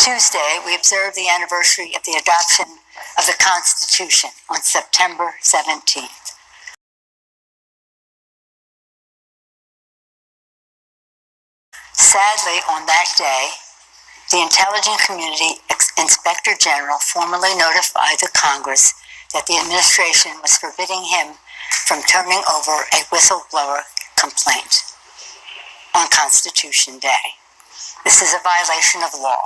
Tuesday, we observe the anniversary of the adoption of the Constitution on September 17th. Sadly, on that day, the intelligence community Inspector General formally notified the Congress that the administration was forbidding him from turning over a whistleblower complaint on Constitution Day. This is a violation of law.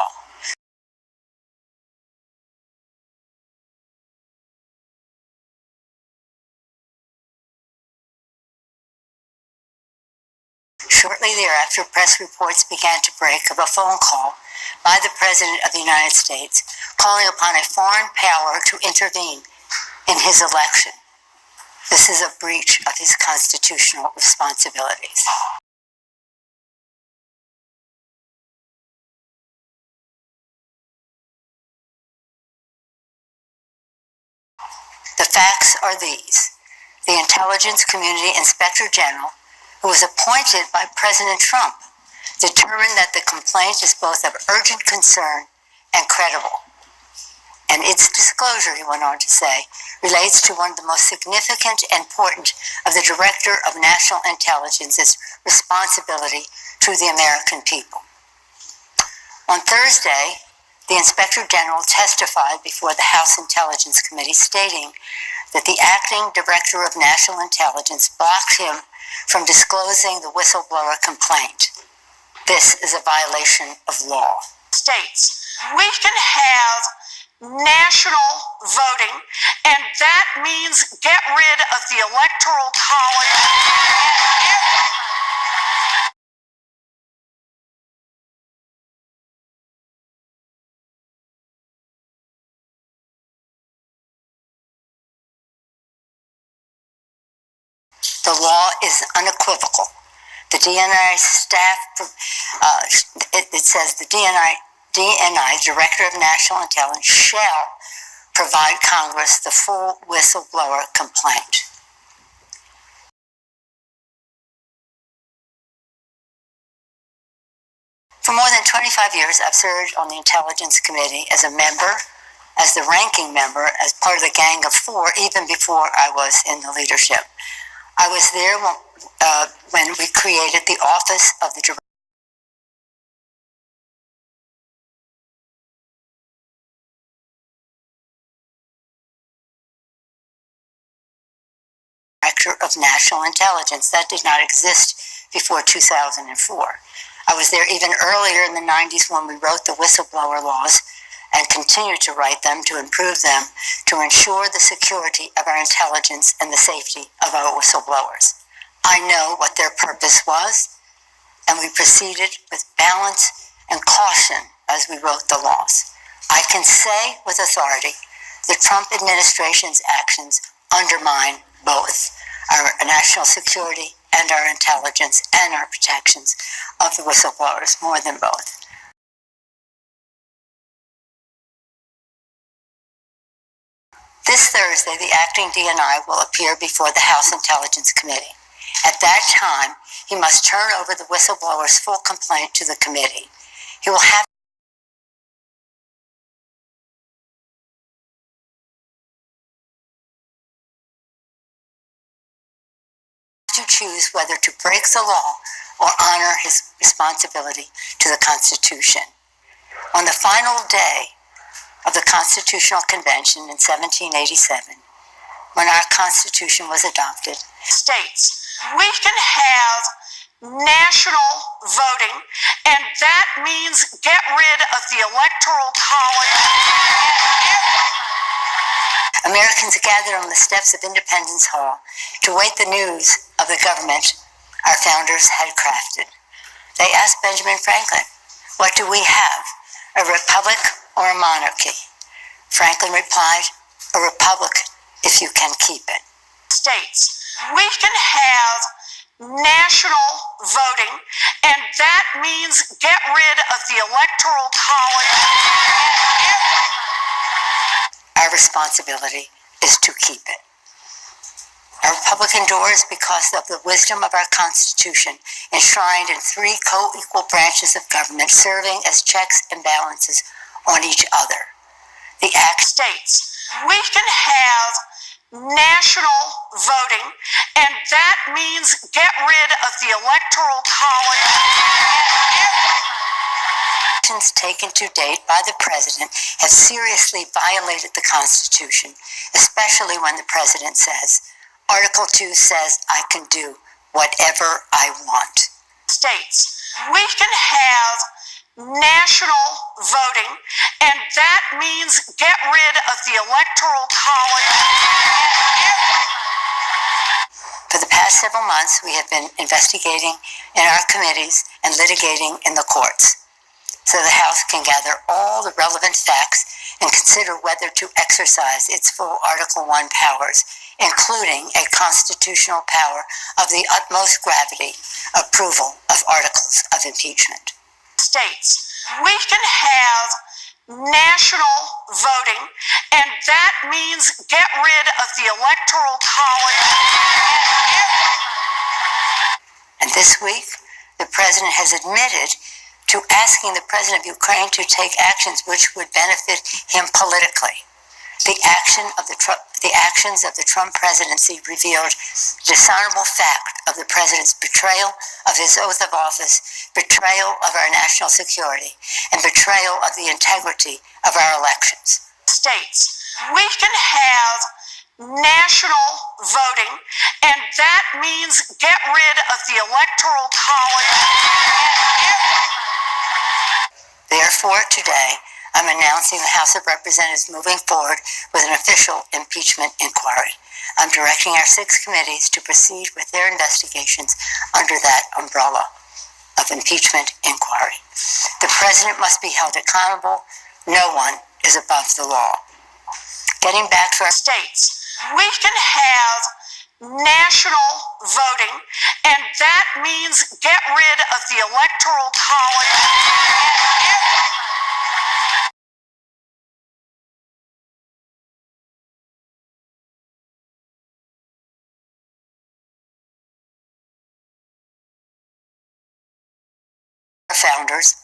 Shortly thereafter, press reports began to break of a phone call by the President of the United States calling upon a foreign power to intervene in his election. This is a breach of his constitutional responsibilities. The facts are these. The Intelligence Community Inspector General, who was appointed by President Trump, determined that the complaint is both of urgent concern and credible. And its disclosure, he went on to say, relates to one of the most significant and important of the Director of National Intelligence's responsibility to the American people. On Thursday, the Inspector General testified before the House Intelligence Committee stating that the acting Director of National Intelligence blocked him from disclosing the whistleblower complaint. This is a violation of law. States, we can have national voting, and that means get rid of the Electoral College. The law is unequivocal. The DNI staff, it says the DNI, Director of National Intelligence, shall provide Congress the full whistleblower complaint. For more than 25 years, I've served on the Intelligence Committee as a member, as the ranking member, as part of the Gang of Four, even before I was in the leadership. I was there when we created the Office of the Director of National Intelligence. That did not exist before 2004. I was there even earlier in the 90s when we wrote the whistleblower laws and continue to write them to improve them to ensure the security of our intelligence and the safety of our whistleblowers. I know what their purpose was, and we proceeded with balance and caution as we wrote the laws. I can say with authority the Trump administration's actions undermine both our national security and our intelligence and our protections of the whistleblowers, more than both. This Thursday, the acting DNI will appear before the House Intelligence Committee. At that time, he must turn over the whistleblower's full complaint to the committee. He will have to choose whether to break the law or honor his responsibility to the Constitution. On the final day of the Constitutional Convention in 1787, when our Constitution was adopted, states, we can have national voting, and that means get rid of the Electoral College. Americans gathered on the steps of Independence Hall to wait the news of the government our founders had crafted. They asked Benjamin Franklin, "What do we have, a republic or a monarchy?" Franklin replied, "A republic if you can keep it." States, we can have national voting, and that means get rid of the Electoral College. Our responsibility is to keep it. Our republic endures because of the wisdom of our Constitution, enshrined in 3 co-equal branches of government, serving as checks and balances on each other. The act states we can have national voting, and that means get rid of the Electoral College. Actions taken to date by the president have seriously violated the Constitution, especially when the president says, Article 2 says I can do whatever I want. States, we can have national voting, and that means get rid of the Electoral College. For the past several months, we have been investigating in our committees and litigating in the courts, so the House can gather all the relevant facts and consider whether to exercise its full Article 1 powers, including a constitutional power of the utmost gravity, approval of articles of impeachment. States, we can have national voting, and that means get rid of the Electoral College. And this week, the president has admitted to asking the president of Ukraine to take actions which would benefit him politically. The actions of the Trump presidency revealed dishonorable fact of the president's betrayal of his oath of office, betrayal of our national security, and betrayal of the integrity of our elections. States, we can have national voting, and that means get rid of the Electoral College. Therefore, today, I'm announcing the House of Representatives moving forward with an official impeachment inquiry. I'm directing our 6 committees to proceed with their investigations under that umbrella of impeachment inquiry. The president must be held accountable. No one is above the law. Getting back to our states, we can have national voting, and that means get rid of the Electoral College. Founders.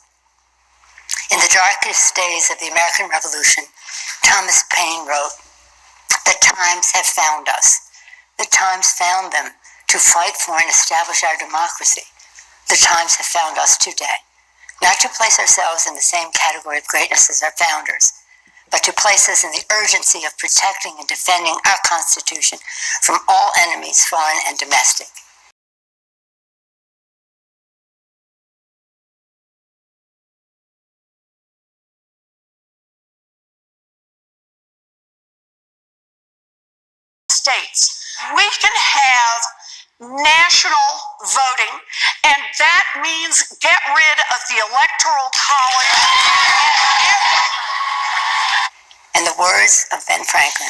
In the darkest days of the American Revolution, Thomas Paine wrote, "The times have found us. The times found them to fight for and establish our democracy. The times have found us today, not to place ourselves in the same category of greatness as our founders, but to place us in the urgency of protecting and defending our Constitution from all enemies, foreign and domestic." States, we can have national voting, and that means get rid of the Electoral College. In the words of Ben Franklin,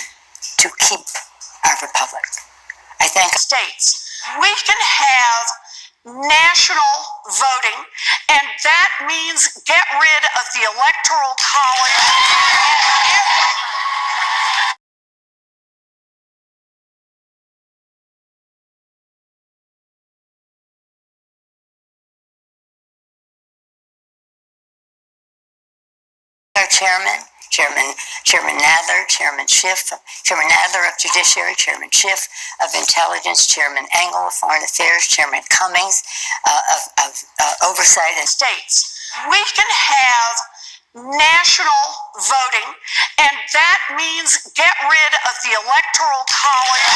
to keep our republic. I thank states, we can have national voting, and that means get rid of the Electoral College. Our Chairman Nadler, Chairman Nadler of Judiciary, Chairman Schiff of Intelligence, Chairman Engel of Foreign Affairs, Chairman Cummings of Oversight and states. We can have national voting, and that means get rid of the Electoral College.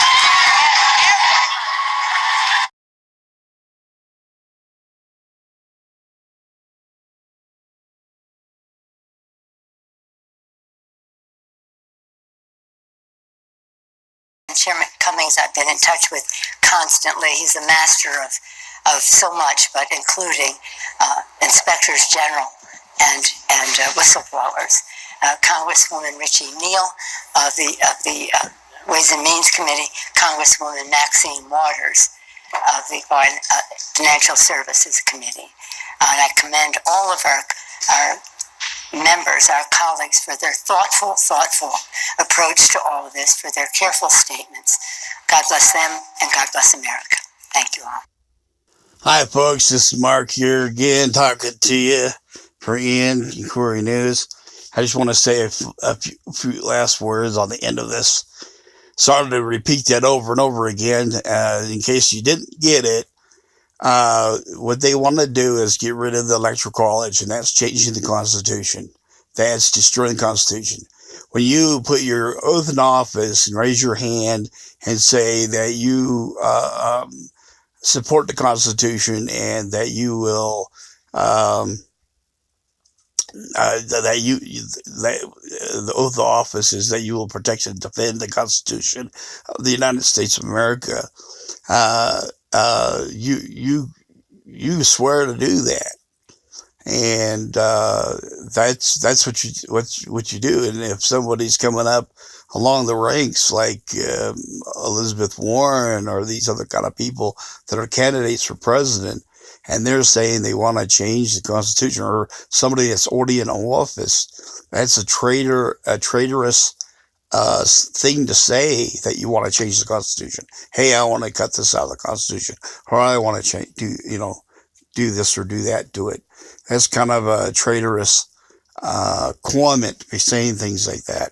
Chairman Cummings I've been in touch with constantly. He's a master of so much, but including inspectors general and whistleblowers. Congresswoman Richie Neal of the Ways and Means Committee, Congresswoman Maxine Waters of the Financial Services Committee. And I commend all of our members, our colleagues, for their thoughtful approach to all of this, for their careful statements. God bless them, and God bless America. Thank you all. Hi, folks. This is Mark here again, talking to you for Ian, Inquiry News. I just want to say a few last words on the end of this. Sorry to repeat that over and over again. In case you didn't get it, what they want to do is get rid of the electoral college, and that's changing the Constitution. That's destroying the Constitution. When you put your oath in office and raise your hand and say that you support the Constitution and that you will the oath of office is that you will protect and defend the Constitution of the United States of America. You swear to do that, and that's what you do. And if somebody's coming up along the ranks like Elizabeth Warren or these other kind of people that are candidates for president, and they're saying they want to change the Constitution, or somebody that's already in office, that's a traitorous thing to say, that you want to change the Constitution. Hey, I want to cut this out of the Constitution, or I want to do this or do that to it. That's kind of a traitorous comment to be saying things like that,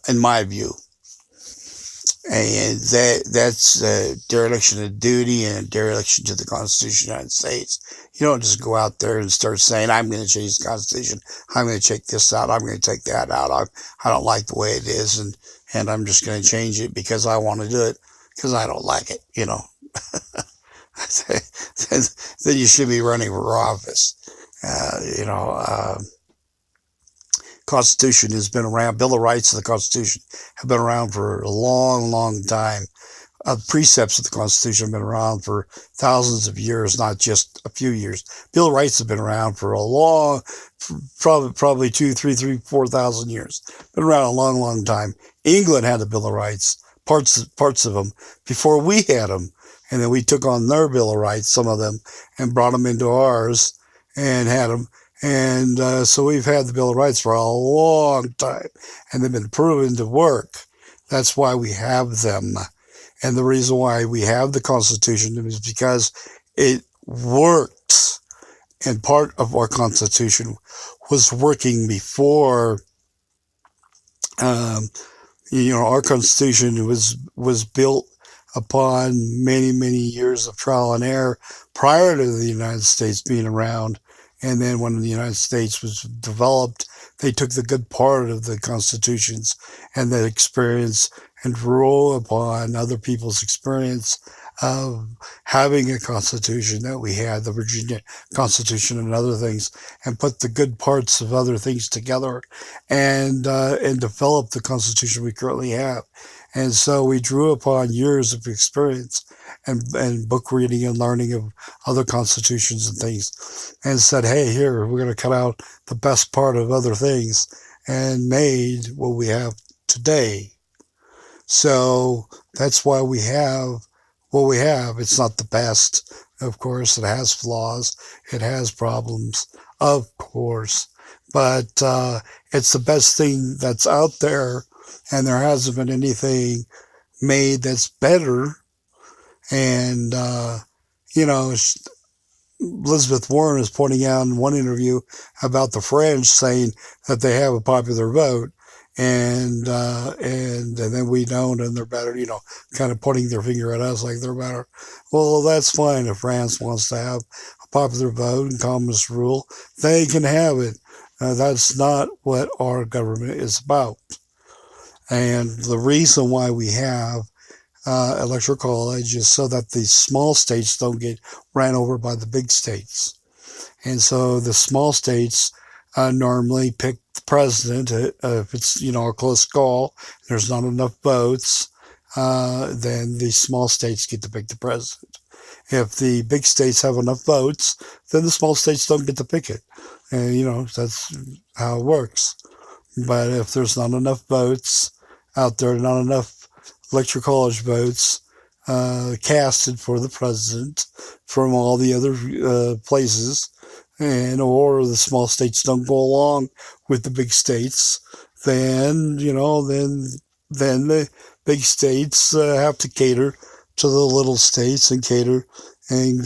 in my view. And that's a dereliction of duty and a dereliction to the Constitution of the United States. You don't just go out there and start saying, I'm going to change the Constitution. I'm going to check this out. I'm going to take that out. I don't like the way it is, and I'm just going to change it because I want to do it, because I don't like it, Then you should be running for office. Constitution has been around. Bill of Rights of the Constitution have been around for a long, long time. Precepts of the Constitution have been around for thousands of years, not just a few years. Bill of Rights have been around for a long, probably 4,000 years. Been around a long, long time. England had the Bill of Rights, parts of them, before we had them. And then we took on their Bill of Rights, some of them, and brought them into ours and had them. And so we've had the Bill of Rights for a long time, and they've been proven to work. That's why we have them. And the reason why we have the Constitution is because it works. And part of our Constitution was working before, our Constitution was built upon many, many years of trial and error prior to the United States being around. And then when the United States was developed, they took the good part of the constitutions and that experience and drew upon other people's experience of having a constitution that we had, the Virginia Constitution and other things, and put the good parts of other things together and develop the Constitution we currently have. And so we drew upon years of experience and book reading and learning of other constitutions and things, and said, hey, here, we're going to cut out the best part of other things and made what we have today. So that's why we have what we have. It's not the best, of course. It has flaws. It has problems, of course. But it's the best thing that's out there, and there hasn't been anything made that's better. And, Elizabeth Warren is pointing out in one interview about the French, saying that they have a popular vote, and then we don't, and they're better, kind of pointing their finger at us like they're better. Well, that's fine. If France wants to have a popular vote and communist rule, they can have it. That's not what our government is about. And the reason why we have electoral college is so that the small states don't get ran over by the big states. And so the small states normally pick the president. If it's, a close call, there's not enough votes, then the small states get to pick the president. If the big states have enough votes, then the small states don't get to pick it. And, that's how it works. But if there's not enough votes out there, not enough electoral college votes casted for the president from all the other places, or the small states don't go along with the big states, then the big states have to cater to the little states and cater and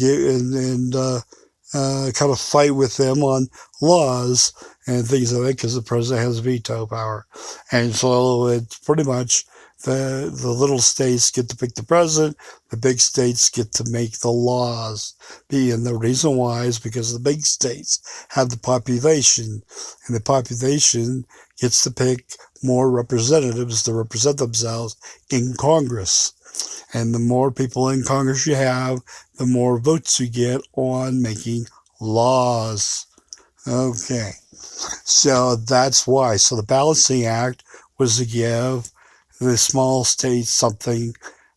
kind of fight with them on laws and things like that because the president has veto power. And so it's pretty much the little states get to pick the president, the big states get to make the laws. And the reason why is because the big states have the population, and the population gets to pick more representatives to represent themselves in Congress. And the more people in Congress you have, the more votes you get on making laws. Okay. So that's why. So the Balancing Act was to give the small states something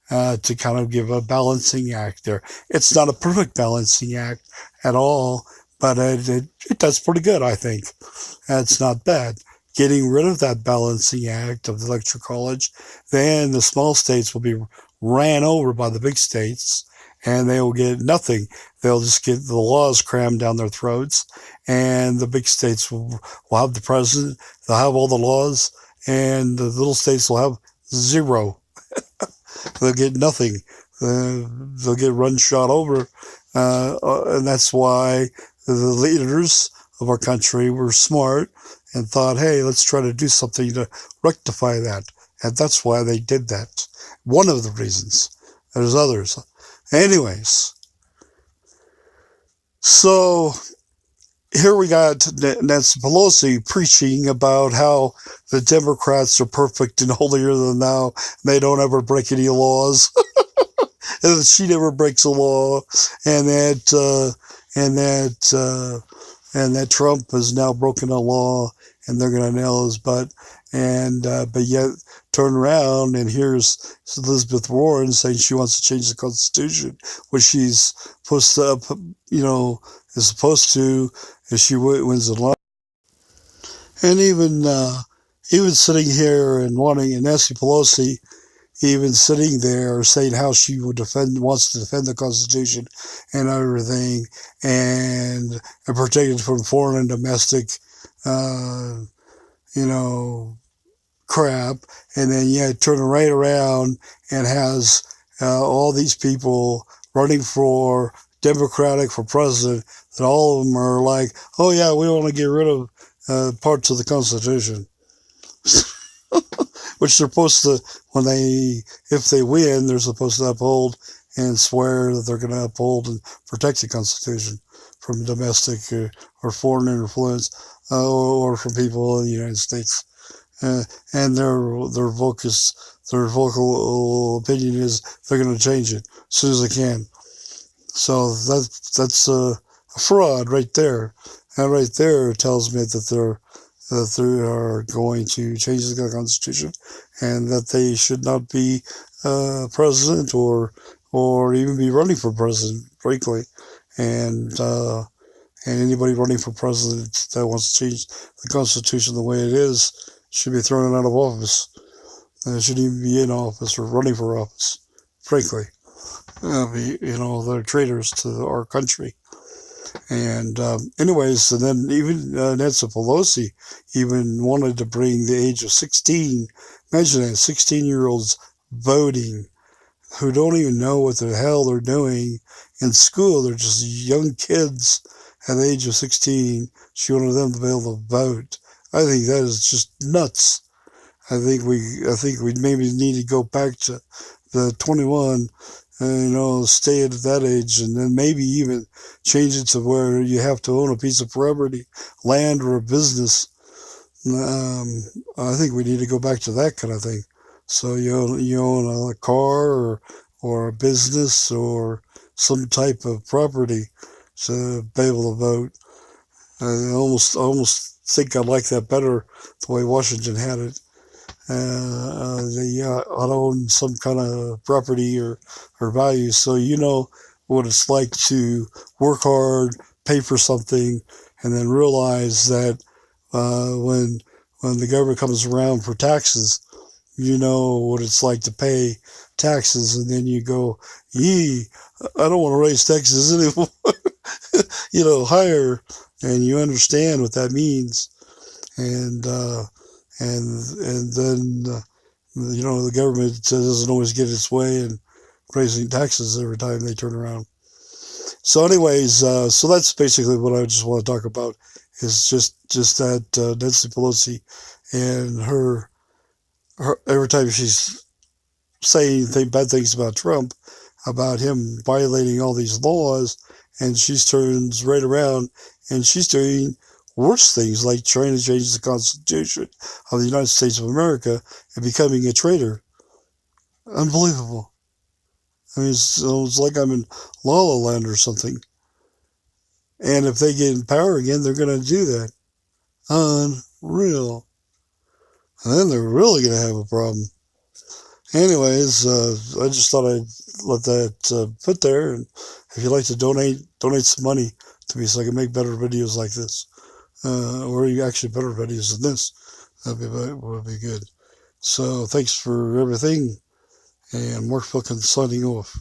to kind of give a balancing act there. It's not a perfect balancing act at all, but it does pretty good, I think. That's not bad. Getting rid of that balancing act of the electoral college, then the small states will be ran over by the big states and they will get nothing. They'll just get the laws crammed down their throats, and the big states will have the president, they'll have all the laws, and the little states will have zero. They'll get nothing. They'll get run shot over, and that's why the leaders of our country were smart and thought, hey, let's try to do something to rectify that. And that's why they did that. One of the reasons. There's others. Anyways, so here we got Nancy Pelosi preaching about how the Democrats are perfect and holier than thou. They don't ever break any laws. And she never breaks a law. And that Trump has now broken a law, and they're going to nail his butt. And but yet turn around and here's Elizabeth Warren saying she wants to change the Constitution, which she's supposed to, is supposed to if she wins the election. And even sitting here and wanting, and Nancy Pelosi even sitting there saying how she wants to defend the Constitution and everything, and protect it from foreign and domestic, crap, and then turn right around and has all these people running for Democratic for president, that all of them are like, oh yeah, we want to get rid of parts of the Constitution. Which they're supposed to, if they win, they're supposed to uphold and swear that they're going to uphold and protect the Constitution from domestic or foreign influence or from people in the United States. And their vocal opinion is they're going to change it as soon as they can. So that's a fraud right there. And right there tells me that they are going to change the Constitution, and that they should not be president or even be running for president, frankly. And anybody running for president that wants to change the Constitution the way it is should be thrown out of office. They shouldn't even be in office or running for office, frankly. They're traitors to our country. And anyways, and then even Nancy Pelosi even wanted to bring the age of 16. Imagine that, 16-year-olds voting who don't even know what the hell they're doing in school. They're just young kids at the age of 16. She wanted them to be able to vote. I think that is just nuts. I think we maybe need to go back to the 21. Stay at that age, and then maybe even change it to where you have to own a piece of property, land, or a business. I think we need to go back to that kind of thing. So you own a car or a business or some type of property to be able to vote. I almost think I like that better the way Washington had it. They own some kind of property or value, so you know what it's like to work hard, pay for something, and then realize that when the government comes around for taxes, you know what it's like to pay taxes, and then you go, I don't want to raise taxes anymore, higher, and you understand what that means, and then the government doesn't always get its way in raising taxes every time they turn around. So, anyways, so that's basically what I just want to talk about. Is just that Nancy Pelosi and her every time she's saying bad things about Trump, about him violating all these laws, and she turns right around and she's doing worse things like trying to change the Constitution of the United States of America and becoming a traitor. Unbelievable. I mean, it's like I'm in La La Land or something. And if they get in power again, they're going to do that. Unreal. And then they're really going to have a problem. Anyways, I just thought I'd let that put there. And if you'd like to donate some money to me so I can make better videos like this, or actually better videos than this, would be good. So thanks for everything. And Mark Wilkins signing off.